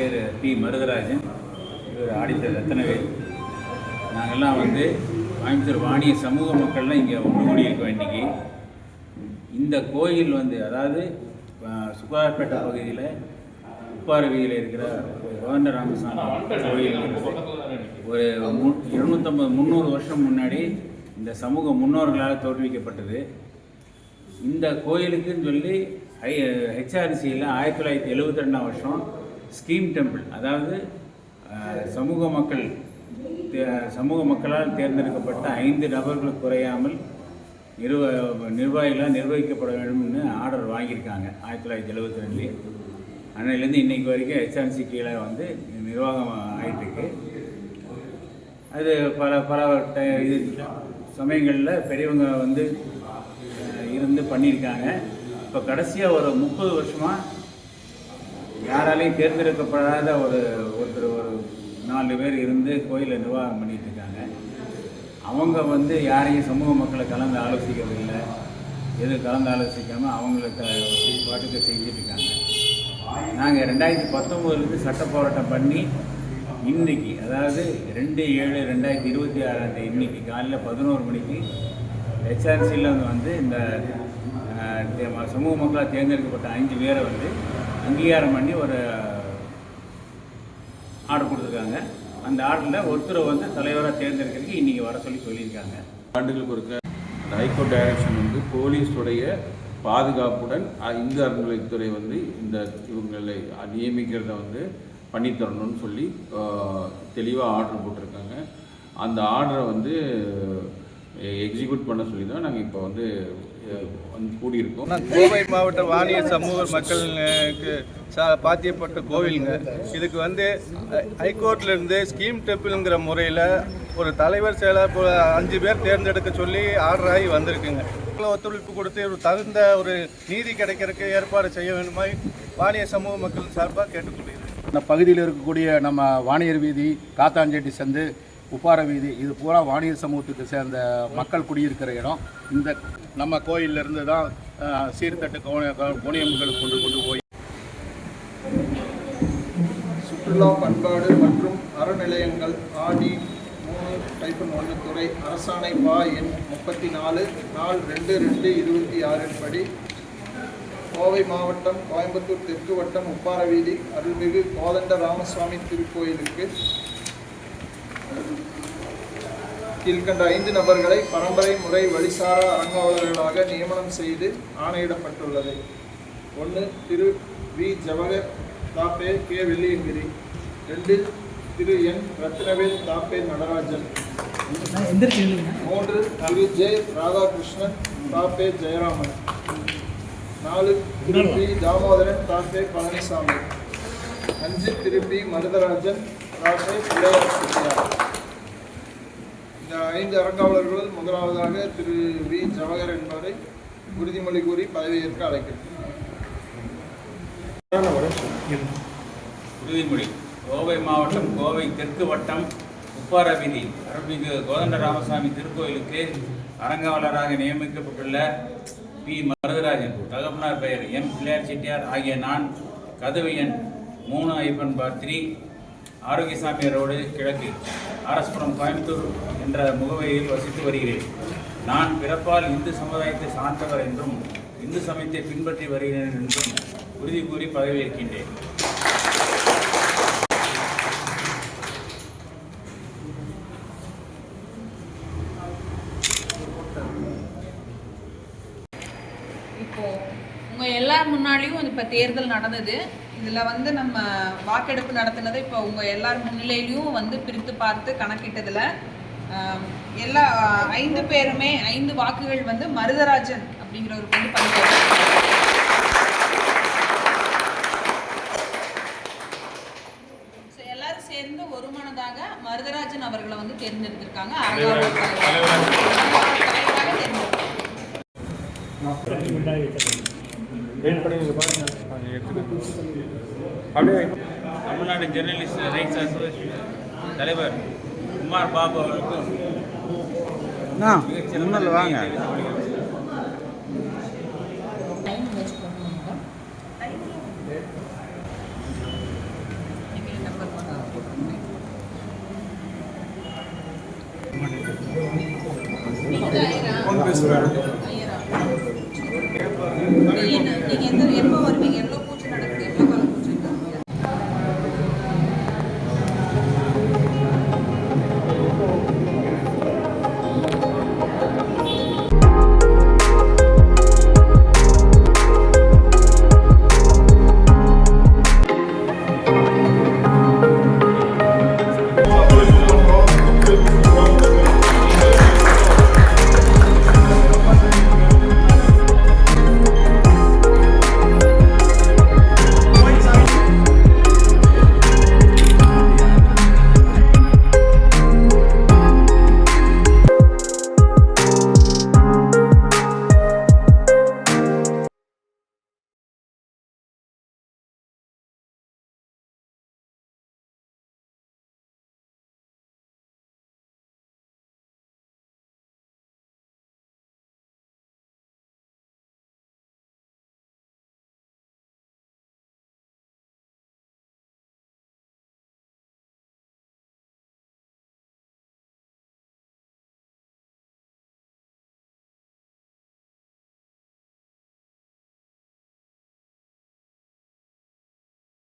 பேர் பி மருதராஜன், இவர் ஆடிட்டர் ரத்னவேல். நாங்கள்லாம் கோயம்புத்தூர் வாணிய சமூக மக்கள்லாம் இங்கே ஒன்று கூடியிருக்கோம். இன்றைக்கி இந்த கோயில் அதாவது சுகாதாரப்பேட்டை பகுதியில் உப்பாரவியில் இருக்கிற கோதண்ட ராமசாமி கோயில் ஒரு 250-300 வருஷம் முன்னாடி இந்த சமூக முன்னோர்களால் தோற்றுவிக்கப்பட்டது. இந்த கோயிலுக்குன்னு சொல்லி ஹெச்ஆர்சியில் 1972ஆம் வருஷம் ஸ்கீம் டெம்பிள், அதாவது சமூக மக்களால் தேர்ந்தெடுக்கப்பட்ட 5 நபர்களுக்கு குறையாமல் நிர்வாகிகளால் நிர்வகிக்கப்பட வேண்டும்னு ஆர்டர் வாங்கியிருக்காங்க 1972. அன்னையிலேருந்து இன்றைக்கு வரைக்கும் ஹெச்ஆர்சி கீழே நிர்வாகம் ஆகிட்டுருக்கு. அது பல இது சமயங்களில் பெரியவங்க இருந்து பண்ணியிருக்காங்க. இப்போ கடைசியாக ஒரு 30 வருஷமாக யாராலையும் தேர்ந்தெடுக்கப்படாத ஒருத்தர் 4 பேர் இருந்து கோயிலை நிர்வாகம் பண்ணிகிட்டு இருக்காங்க. அவங்க யாரையும் சமூக மக்களை கலந்து ஆலோசிக்கிறதில்லை, எதுவும் கலந்து ஆலோசிக்காமல் அவங்களுக்கு பாட்டுக்கு செஞ்சிட்ருக்காங்க. நாங்கள் 2019 சட்ட போராட்டம் பண்ணி இன்றைக்கி, அதாவது 2/7/2026 இன்னைக்கு காலையில் 11 மணிக்கு ஹெச்ஆர்சியில் இந்த சமூக மக்களால் தேர்ந்தெடுக்கப்பட்ட 5 பேரை அங்கீகாரம் பண்ணி ஒரு ஆர்டர் கொடுத்துருக்காங்க. அந்த ஆர்டரில் ஒருத்தரை தலைவராக தேர்ந்தெடுக்கிறதுக்கு இன்றைக்கி வர சொல்லியிருக்காங்க. ஆண்டுகளுக்கு ஒருக்க ஹைகோர்ட் டைரக்ஷன் போலீஸுடைய பாதுகாப்புடன் இந்து அறநிலையத்துறை இந்த இவங்களை நியமிக்கிறத பண்ணித்தரணும்னு சொல்லி தெளிவாக ஆர்டர் போட்டிருக்காங்க. அந்த ஆர்டரை எக்ஸிக்யூட் பண்ண சொல்லி தான் நாங்கள் இப்போ கூடியிருக்கோம். கோவை மாவட்ட வாணிய சமூக மக்களுக்கு பாத்தியப்பட்ட கோவிலுங்க. இதுக்கு ஹைகோர்ட்லேருந்து ஸ்கீம் டெம்பிள்ங்கிற முறையில் ஒரு தலைவர் செயலர் 5 பேர் தேர்ந்தெடுக்க சொல்லி ஆர்டர் ஆகி வந்திருக்குங்க. ஒத்துழைப்பு கொடுத்து தகுந்த ஒரு நீதி கிடைக்கிறதுக்கு ஏற்பாடு செய்ய வேண்டுமாய் வாணிய சமூக மக்கள் சார்பாக கேட்டுக்கொள்கிறேன். இந்த பகுதியில் இருக்கக்கூடிய நம்ம வாணியர் வீதி, காத்தாஞ்சேட்டி சந்து, உப்பார வீதி, இது பூரா வாணியர் சமூகத்துக்கு சேர்ந்த மக்கள் குடியிருக்கிற இடம். இந்த நம்ம கோயிலிருந்து தான் சீர்தட்டு கோணியம்களுக்கு கொண்டு போய் சுற்றுலா பண்பாடு மற்றும் அறநிலையங்கள் ஆடி 3-1 துறை அரசாணை பா எண் 34 நாள் 2/2/26 படி கோவை மாவட்டம் கோயம்புத்தூர் தெற்கு வட்டம் உப்பார வீதி அருள்மிகு கோதண்ட ராமசுவாமி திருக்கோயிலுக்கு கீழ்கண்ட 5 நபர்களை பரம்பரை முறை வழிசாரா அரங்காவலர்களாக நியமனம் செய்து ஆணையிடப்பட்டுள்ளது. 1. திரு வி. ஜவஹர் தாப்பே கே. வெள்ளியங்கிரி. 2. திரு என். ரத்னவேல் தாப்பே நடராஜன். 3. திரு ஜே. ராதாகிருஷ்ணன் தாப்பே ஜெயராமன். 4. திரு பி. தாமோதரன் தாப்பே பழனிசாமி. 5. திரு பி. மருதராஜன் தாப்பே பிள்ளையார். இந்த 5 அறங்காவலர்கள் முதலாவதாக திரு வி. ஜவஹர் என்பவரை உறுதிமொழி கூறி பதவியேற்க அழைக்கிறேன். உறுதிமொழி. கோவை மாவட்டம் கோவை தெற்கு வட்டம் உப்பார வீதி அருள்மிகு கோதண்ட ராமசாமி திருக்கோயிலுக்கு அரங்காவலராக நியமிக்கப்பட்டுள்ள பி. மருதராஜன், தகப்பனார் பெயர் எம். பிள்ளையார் செட்டியார் ஆகிய நான் கதவு எண் 3/3 ஆரோக்கியசாமி ரோடு கிழக்கு ஆர்எஸ்புரம் கோயம்புத்தூர் என்ற முகவரியில் வசித்து வருகிறேன். நான் பிறப்பால் இந்து சமுதாயத்தை சார்ந்தவர் என்றும் இந்து சமயத்தை பின்பற்றி வருகிறேன் என்றும் உறுதி கூறி பதவியேற்கின்றேன். இப்போ உங்கள் எல்லார் முன்னாடியும் இப்போ தேர்தல் நடந்தது. இதில் நம்ம வாக்கெடுப்பு நடத்தினது இப்போ உங்கள் எல்லார் முன்னிலையிலையும் பிரித்து பார்த்து கணக்கிட்டதில் எல்லா 5 பேருமே 5 வாக்குகள் மருதராஜன் அப்படிங்கிறவருக்கு பதிவு. எல்லாரும் சேர்ந்து ஒருமனதாக மருதராஜன் அவர்களை தேர்ந்தெடுத்திருக்காங்க. தமிழ்நாடு ஜெர்னலிஸ்ட் ரைட்ஸ் அசோசியேஷன் தலைவர் குமார் பாபு அவர்களுக்கும் வாங்க. காங்கிரஸ் மேலிடம்